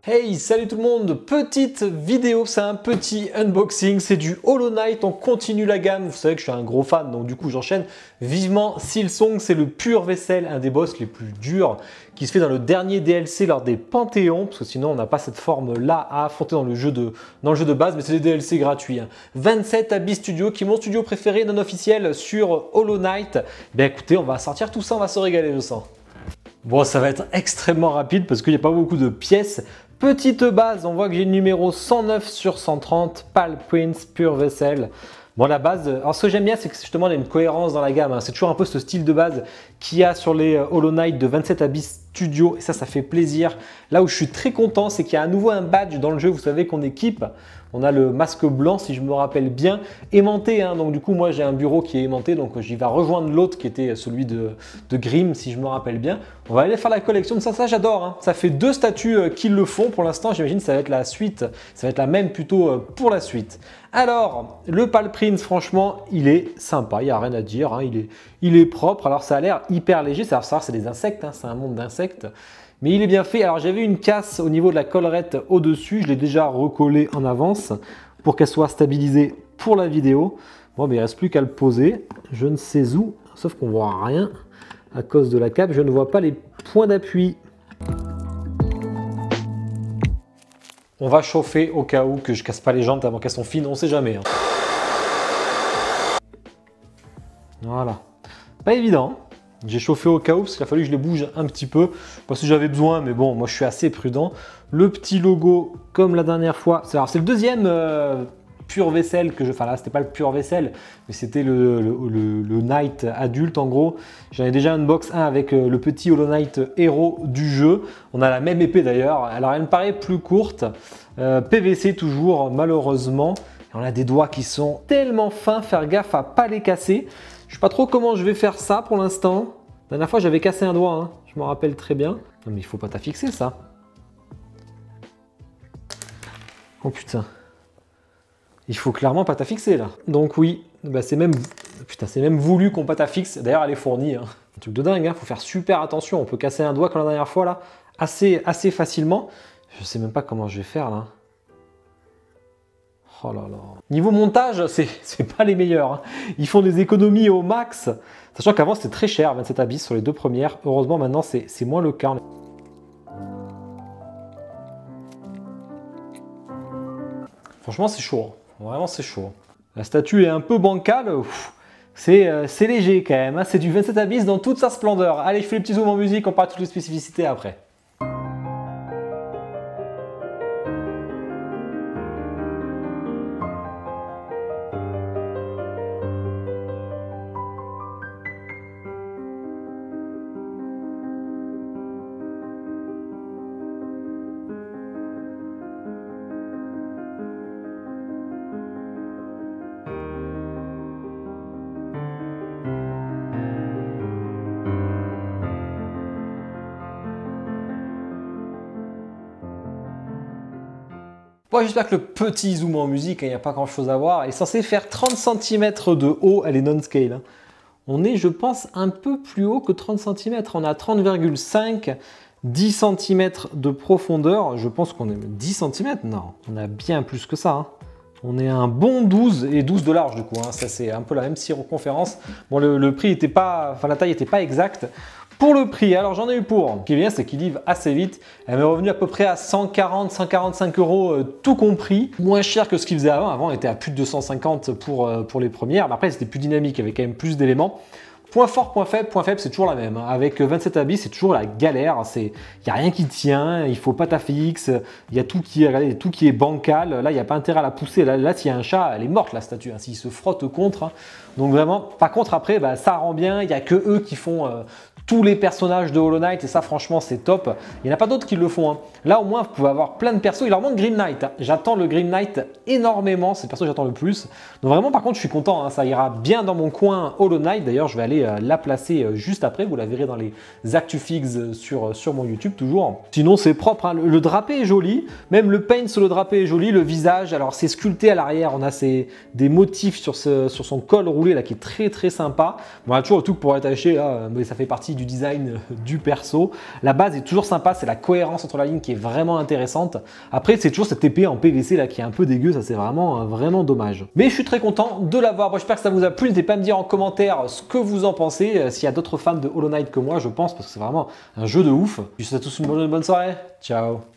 Hey, salut tout le monde, petite vidéo, c'est un petit unboxing, c'est du Hollow Knight, on continue la gamme, vous savez que je suis un gros fan donc du coup j'enchaîne vivement. Silksong, c'est le pur vaisselle, un des boss les plus durs qui se fait dans le dernier DLC lors des Panthéons, parce que sinon on n'a pas cette forme là à affronter dans le jeu de base, mais c'est des DLC gratuits. 27 Abyss Studio, qui est mon studio préféré non officiel sur Hollow Knight. Ben écoutez, on va sortir tout ça, on va se régaler, je sens. Bon, ça va être extrêmement rapide parce qu'il n'y a pas beaucoup de pièces. Petite base, on voit que j'ai le numéro 109 sur 130, Pal Prince, pure vaisselle. Bon, la base, alors ce que j'aime bien, c'est que justement, il y a une cohérence dans la gamme. C'est toujours un peu ce style de base qu'il y a sur les Hollow Knight de 27 Abyss Studio. Et ça fait plaisir. Là où je suis très content, c'est qu'il y a à nouveau un badge dans le jeu. Vous savez qu'on équipe. On a le masque blanc, si je me rappelle bien, aimanté. Donc du coup, moi, j'ai un bureau qui est aimanté. Donc j'y vais rejoindre l'autre qui était celui de Grimm, si je me rappelle bien. On va aller faire la collection de ça. Ça, j'adore. Ça fait 2 statues qui le font pour l'instant. J'imagine que ça va être la suite. Ça va être la même plutôt pour la suite. Alors, le Pal Prince, franchement, il est sympa. Il n'y a rien à dire. Il est propre. Alors, ça a l'air hyper léger. Ça c'est des insectes. C'est un monde d'insectes. Mais il est bien fait. Alors j'avais une casse au niveau de la collerette au-dessus. Je l'ai déjà recollée en avance pour qu'elle soit stabilisée pour la vidéo. Bon, mais il ne reste plus qu'à le poser. Je ne sais où, sauf qu'on ne voit rien à cause de la cape. Je ne vois pas les points d'appui. On va chauffer au cas où que je ne casse pas les jantes avant qu'elles sont fines. On ne sait jamais. Voilà. Pas évident. J'ai chauffé au cas où parce qu'il a fallu que je les bouge un petit peu parce que j'avais besoin, mais bon, moi je suis assez prudent. Le petit logo comme la dernière fois. C'est le deuxième pure vaisselle que je. Enfin là, c'était pas le pure vaisselle, mais c'était le Knight adulte en gros. J'en ai déjà unbox un avec le petit Hollow Knight héros du jeu. On a la même épée d'ailleurs. Alors elle me paraît plus courte. PVC toujours, malheureusement. Et on a des doigts qui sont tellement fins, faire gaffe à pas les casser. Je ne sais pas trop comment je vais faire ça pour l'instant. La dernière fois, j'avais cassé un doigt, je me rappelle très bien. Non, mais il faut pas t'affixer ça. Oh putain. Il faut clairement pas t'affixer là. Donc oui, bah, c'est même voulu qu'on pas t'affixe. D'ailleurs, elle est fournie. Un truc de dingue, faut faire super attention. On peut casser un doigt comme la dernière fois là, assez facilement. Je sais même pas comment je vais faire là. Oh là là. Niveau montage, c'est pas les meilleurs. Ils font des économies au max. Sachant qu'avant c'était très cher, 27 Abyss sur les 2 premières. Heureusement maintenant c'est moins le cas. Franchement c'est chaud. Vraiment c'est chaud. La statue est un peu bancale. C'est léger quand même. C'est du 27 Abyss dans toute sa splendeur. Allez, je fais les petits zooms en musique, on parle de toutes les spécificités après. Bon, j'espère que le petit zoom en musique, il n'y a pas grand chose à voir, est censé faire 30 cm de haut, elle est non-scale. On est, je pense, un peu plus haut que 30 cm. On a 30,5, 10 cm de profondeur. Je pense qu'on est 10 cm. Non, on a bien plus que ça. On est un bon 12 et 12 de large du coup. Ça, c'est un peu la même circonférence. Bon, le prix n'était pas, enfin la taille n'était pas exacte. Pour le prix, alors j'en ai eu pour. Ce qui est bien, c'est qu'il livre assez vite. Elle m'est revenue à peu près à 140, 145 euros tout compris. Moins cher que ce qu'il faisait avant. Avant, on était à plus de 250 pour les premières. Mais après, c'était plus dynamique, il y avait quand même plus d'éléments. Point fort, point faible, c'est toujours la même. Avec 27 Abyss, c'est toujours la galère. Il n'y a rien qui tient, il ne faut pas t'affixe. Il y a tout qui est bancal. Là, il n'y a pas intérêt à la pousser. Là s'il y a un chat, elle est morte la statue. S'il se frotte contre. Donc vraiment, par contre, après, ça rend bien. Il n'y a que eux qui font tous les personnages de Hollow Knight et ça franchement c'est top. Il n'y en a pas d'autres qui le font. Là au moins vous pouvez avoir plein de persos. Il leur manque Grimm Knight. J'attends le Grimm Knight énormément. C'est le perso que j'attends le plus. Donc vraiment par contre je suis content. Ça ira bien dans mon coin Hollow Knight. D'ailleurs je vais aller la placer juste après. Vous la verrez dans les ActuFix sur mon YouTube toujours. Sinon c'est propre. Le drapé est joli. Même le paint sur le drapé est joli. Le visage, alors c'est sculpté à l'arrière. On a des motifs sur son col roulé là qui est très sympa. Bon, on a toujours le truc pour attacher. Mais ça fait partie du design du perso. La base est toujours sympa, c'est la cohérence entre la ligne qui est vraiment intéressante. Après, c'est toujours cette épée en PVC là qui est un peu dégueu, ça c'est vraiment dommage. Mais je suis très content de l'avoir. Bon, j'espère que ça vous a plu. N'hésitez pas à me dire en commentaire ce que vous en pensez. S'il y a d'autres fans de Hollow Knight que moi, je pense, parce que c'est vraiment un jeu de ouf. Je vous souhaite à tous une bonne soirée. Ciao.